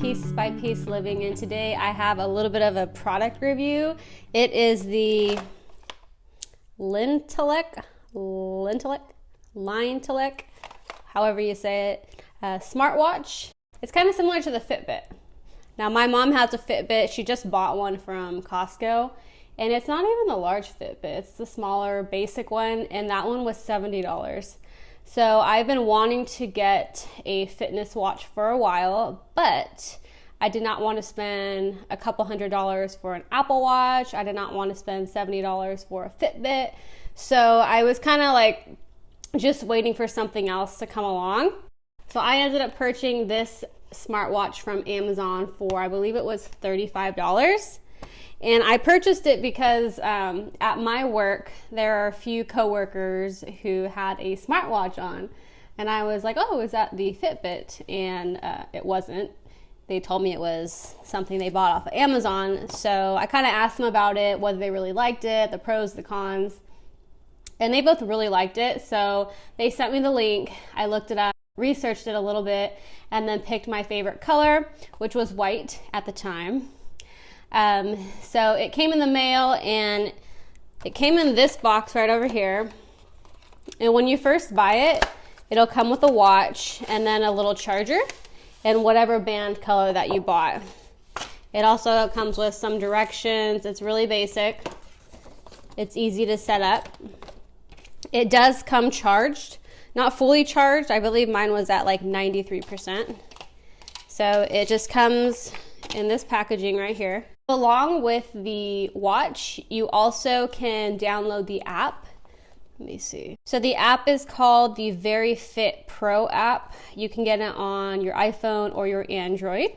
Piece by Piece Living, and today I have a little bit of a product review. It is the Lintelek, however you say it, smartwatch. It's kind of similar to the Fitbit. Now my mom has a Fitbit. She just bought one from Costco, and it's not even the large Fitbit. It's the smaller basic one, and that one was $70. So I've been wanting to get a fitness watch for a while, but I did not want to spend a couple $100s for an Apple Watch. I did not want to spend $70 for a Fitbit. So I was kind of like just waiting for something else to come along. So I ended up purchasing this smartwatch from Amazon for, I believe it was $35. And I purchased it because at my work, there are a few coworkers who had a smartwatch on. And I was like, oh, is that the Fitbit? And it wasn't. They told me it was something they bought off of Amazon. So I kind of asked them about it, whether they really liked it, the pros, the cons. And they both really liked it. So they sent me the link. I looked it up, researched it a little bit, and then picked my favorite color, which was white at the time. So it came in the mail, and it came in this box right over here. And when you first buy it, it'll come with a watch and then a little charger and whatever band color that you bought. It also comes with some directions. It's really basic. It's easy to set up. It does come charged, not fully charged. I believe mine was at like 93%. So it just comes in this packaging right here. Along with the watch, you also can download the app. Let me see. So the app is called the Very Fit Pro app. You can get it on your iPhone or your Android.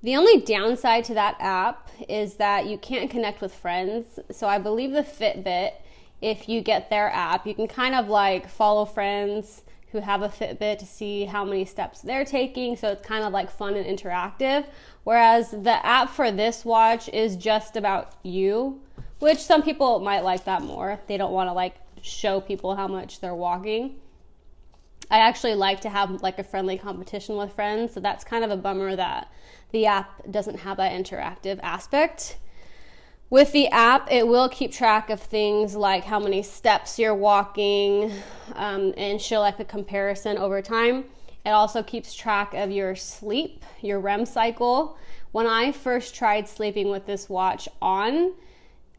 The only downside to that app is that you can't connect with friends. So I believe the Fitbit, if you get their app, you can kind of like follow friends who have a Fitbit to see how many steps they're taking. So it's kind of like fun and interactive. Whereas the app for this watch is just about you, which some people might like that more. They don't want to like show people how much they're walking. I actually like to have like a friendly competition with friends. So that's kind of a bummer that the app doesn't have that interactive aspect. With the app, it will keep track of things like how many steps you're walking, and show like a comparison over time. It also keeps track of your sleep, your REM cycle. When I first tried sleeping with this watch on,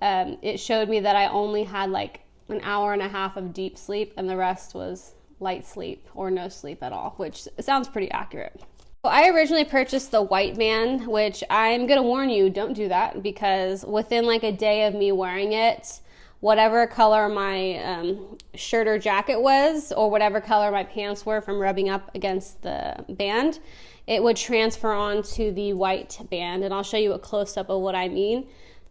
it showed me that I only had like an hour and a half of deep sleep, and the rest was light sleep or no sleep at all, which sounds pretty accurate. I originally purchased the white band, which I'm gonna warn you, don't do that, because within like a day of me wearing it, whatever color my shirt or jacket was, or whatever color my pants were from rubbing up against the band, it would transfer onto the white band, and I'll show you a close-up of what I mean.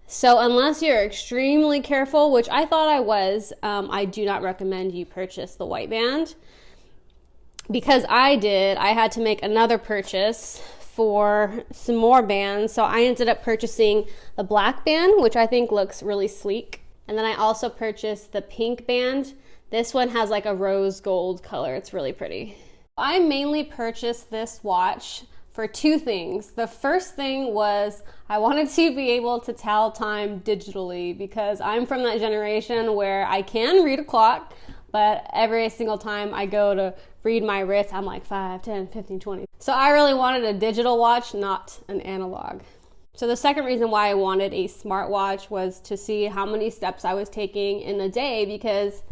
So unless you're extremely careful, which I thought I was, I do not recommend you purchase the white band. Because I had to make another purchase for some more bands. So I ended up purchasing the black band, which I think looks really sleek. And then I also purchased the pink band. This one has like a rose gold color. It's really pretty. I mainly purchased this watch for two things. The first thing was I wanted to be able to tell time digitally, because I'm from that generation where I can read a clock, but every single time I go to read my wrist, I'm like 5, 10, 15, 20. So I really wanted a digital watch, not an analog. So the second reason why I wanted a smartwatch was to see how many steps I was taking in a day, because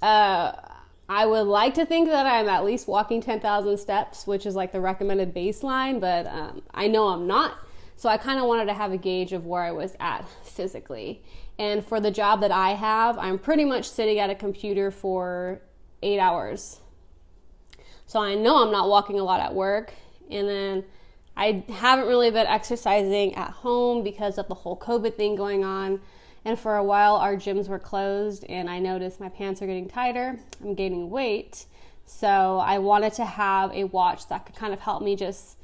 I would like to think that I'm at least walking 10,000 steps, which is like the recommended baseline, but I know I'm not. So I kind of wanted to have a gauge of where I was at physically. And for the job that I have, I'm pretty much sitting at a computer for 8 hours. So I know I'm not walking a lot at work. And then I haven't really been exercising at home because of the whole COVID thing going on. And for a while, our gyms were closed, and I noticed my pants are getting tighter. I'm gaining weight. So I wanted to have a watch that could kind of help me just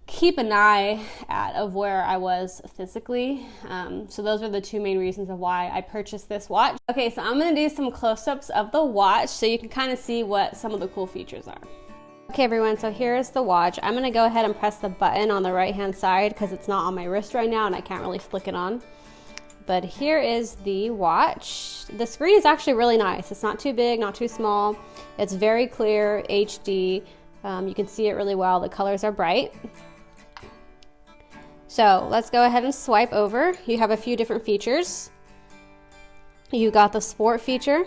keep an eye of where I was physically. So those are the two main reasons of why I purchased this watch. Okay, so I'm gonna do some close-ups of the watch so you can kind of see what some of the cool features are. Okay everyone, so here's the watch. I'm gonna go ahead and press the button on the right hand side because it's not on my wrist right now and I can't really flick it on. But here is the watch. The screen is actually really nice. It's not too big, not too small. It's very clear, HD. You can see it really well. The colors are bright. So let's go ahead and swipe over. You have a few different features. You got the sport feature,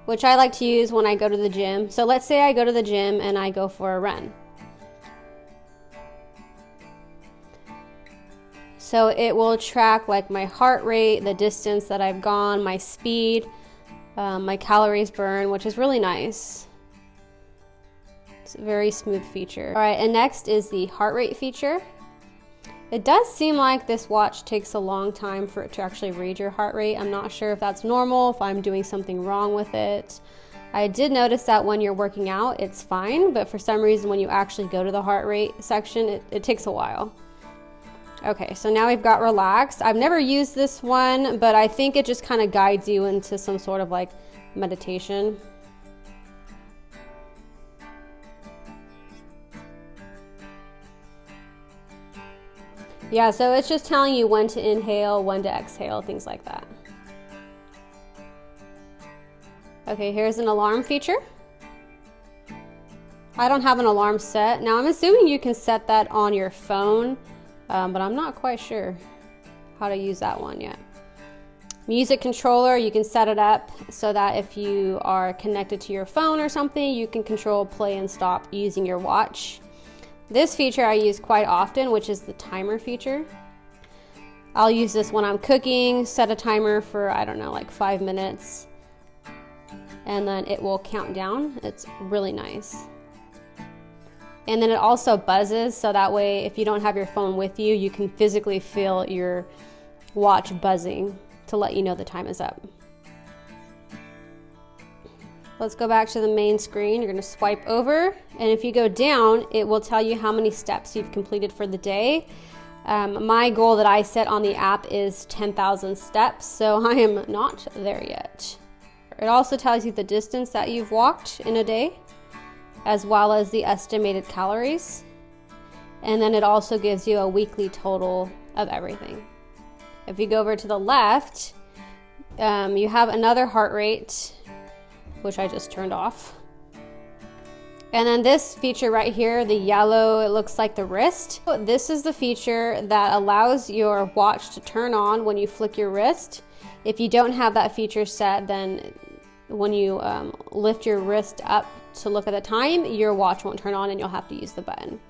which I like to use when I go to the gym. So let's say I go to the gym and I go for a run. So it will track like my heart rate, the distance that I've gone, my speed, my calories burned, which is really nice. It's a very smooth feature. All right, and next is the heart rate feature. It does seem like this watch takes a long time for it to actually read your heart rate. I'm not sure if that's normal, if I'm doing something wrong with it. I did notice that when you're working out, it's fine, but for some reason when you actually go to the heart rate section, it takes a while. Okay, so now we've got relaxed. I've never used this one, but I think it just kind of guides you into some sort of like meditation. Yeah, so it's just telling you when to inhale, when to exhale, things like that. Okay, here's an alarm feature. I don't have an alarm set. Now I'm assuming you can set that on your phone, but I'm not quite sure how to use that one yet. Music controller, you can set it up so that if you are connected to your phone or something, you can control play and stop using your watch. This feature I use quite often, which is the timer feature. I'll use this when I'm cooking, set a timer for, I don't know, like 5 minutes, and then it will count down. It's really nice. And then it also buzzes, so that way if you don't have your phone with you, you can physically feel your watch buzzing to let you know the time is up. Let's go back to the main screen. You're gonna swipe over, and if you go down, it will tell you how many steps you've completed for the day. My goal that I set on the app is 10,000 steps, so I am not there yet. It also tells you the distance that you've walked in a day, as well as the estimated calories. And then it also gives you a weekly total of everything. If you go over to the left, you have another heart rate, which I just turned off. And then this feature right here, the yellow, it looks like the wrist. This is the feature that allows your watch to turn on when you flick your wrist. If you don't have that feature set, then when you lift your wrist up to look at the time, your watch won't turn on and you'll have to use the button.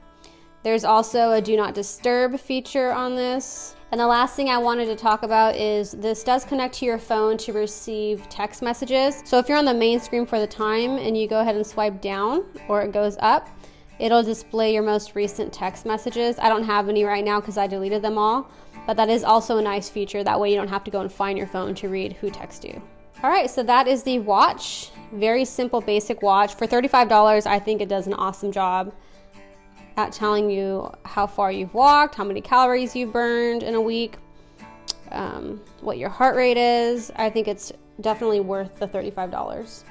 There's also a do not disturb feature on this. And the last thing I wanted to talk about is this does connect to your phone to receive text messages. So if you're on the main screen for the time and you go ahead and swipe down or it goes up, it'll display your most recent text messages. I don't have any right now because I deleted them all, but that is also a nice feature. That way you don't have to go and find your phone to read who texted you. All right, so that is the watch. Very simple, basic watch. For $35, I think it does an awesome job at telling you how far you've walked, how many calories you've burned in a week, what your heart rate is. I think it's definitely worth the $35.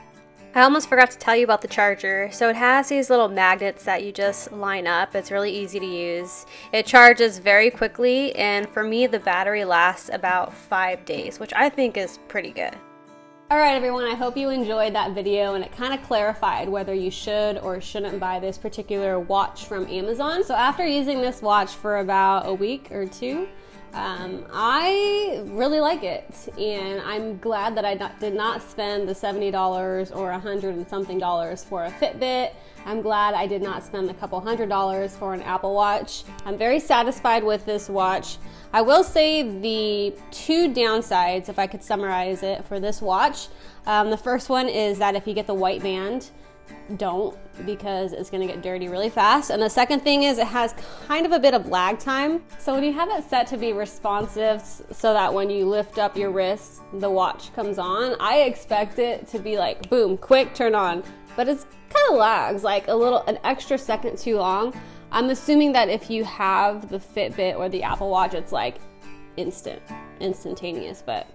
I almost forgot to tell you about the charger. So it has these little magnets that you just line up. It's really easy to use. It charges very quickly, and for me the battery lasts about 5 days, which I think is pretty good. Alright everyone, I hope you enjoyed that video and it kind of clarified whether you should or shouldn't buy this particular watch from Amazon. So after using this watch for about a week or two, I really like it, and I'm glad that I did not spend the $70 or $100 and something for a Fitbit. I'm glad I did not spend a couple $100 for an Apple Watch. I'm very satisfied with this watch. I will say the two downsides, if I could summarize it for this watch. The first one is that if you get the white band, don't, because it's going to get dirty really fast. And the second thing is it has kind of a bit of lag time. So when you have it set to be responsive so that when you lift up your wrist, the watch comes on, I expect it to be like, boom, quick, turn on. But it's kind of lags, like an extra second too long. I'm assuming that if you have the Fitbit or the Apple Watch, it's like instantaneous, but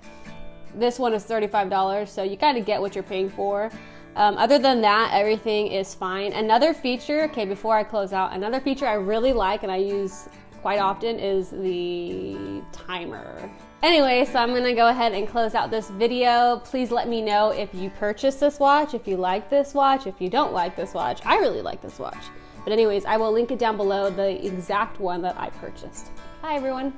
this one is $35, so you kind of get what you're paying for. Other than that, everything is fine. Another feature, okay, before I close out, another feature I really like and I use quite often is the timer. Anyway, so I'm gonna go ahead and close out this video. Please let me know if you purchased this watch, if you like this watch, if you don't like this watch. I really like this watch. But anyways, I will link it down below, the exact one that I purchased. Bye everyone.